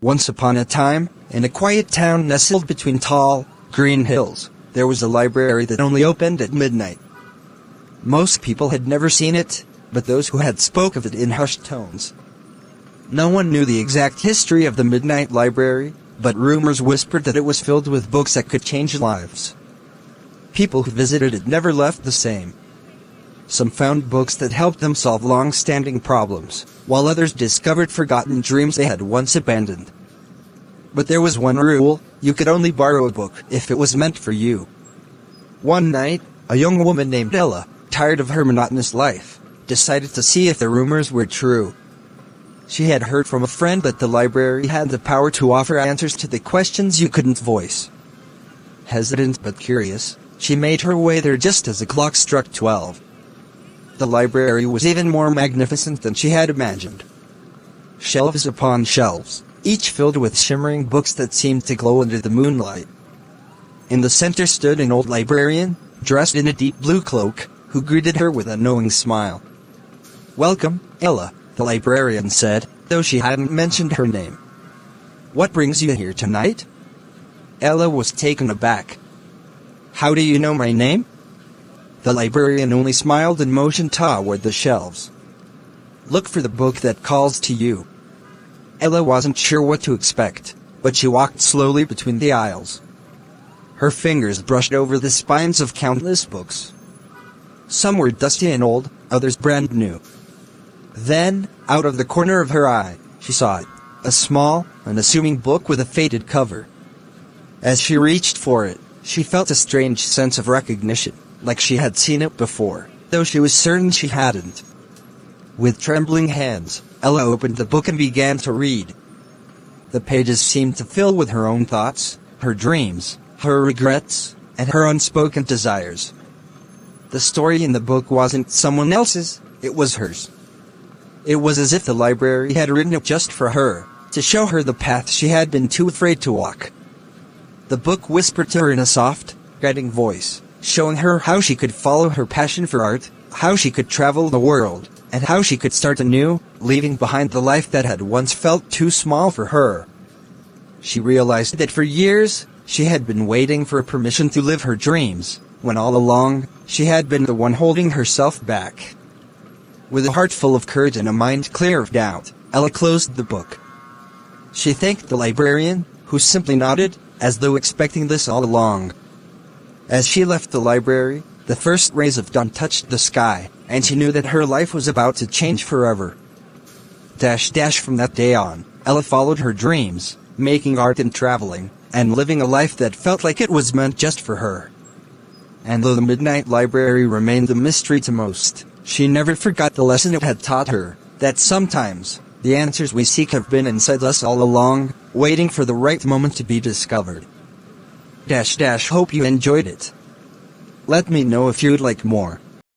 Once upon a time, in a quiet town nestled between tall, green hills, there was a library that only opened at midnight. Most people had never seen it, but those who had spoke of it in hushed tones. No one knew the exact history of the Midnight Library, but rumors whispered that it was filled with books that could change lives. People who visited it never left the same. Some found books that helped them solve long-standing problems, while others discovered forgotten dreams they had once abandoned. But there was one rule: you could only borrow a book if it was meant for you. One night, a young woman named Ella, tired of her monotonous life, decided to see if the rumors were true. She had heard from a friend that the library had the power to offer answers to the questions you couldn't voice. Hesitant but curious, she made her way there just as the clock struck 12. The library was even more magnificent than she had imagined. Shelves upon shelves, each filled with shimmering books that seemed to glow under the moonlight. In the center stood an old librarian, dressed in a deep blue cloak, who greeted her with a knowing smile. "Welcome, Ella," the librarian said, though she hadn't mentioned her name. "What brings you here tonight?" Ella was taken aback. "How do you know my name?" The librarian only smiled and motioned toward the shelves. "Look for the book that calls to you." Ella wasn't sure what to expect, but she walked slowly between the aisles. Her fingers brushed over the spines of countless books. Some were dusty and old, others brand new. Then, out of the corner of her eye, she saw it, a small, unassuming book with a faded cover. As she reached for it, she felt a strange sense of recognition, like she had seen it before, though she was certain she hadn't. With trembling hands, Ella opened the book and began to read. The pages seemed to fill with her own thoughts, her dreams, her regrets, and her unspoken desires. The story in the book wasn't someone else's, it was hers. It was as if the library had written it just for her, to show her the path she had been too afraid to walk. The book whispered to her in a soft, guiding voice, showing her how she could follow her passion for art, how she could travel the world, and how she could start anew, leaving behind the life that had once felt too small for her. She realized that for years, she had been waiting for permission to live her dreams, when all along, she had been the one holding herself back. With a heart full of courage and a mind clear of doubt, Ella closed the book. She thanked the librarian, who simply nodded, as though expecting this all along. As she left the library, the first rays of dawn touched the sky, and she knew that her life was about to change forever. From that day on, Ella followed her dreams, making art and traveling, and living a life that felt like it was meant just for her. And though the Midnight Library remained a mystery to most, she never forgot the lesson it had taught her, that sometimes, the answers we seek have been inside us all along, waiting for the right moment to be discovered. Hope you enjoyed it. Let me know if you'd like more.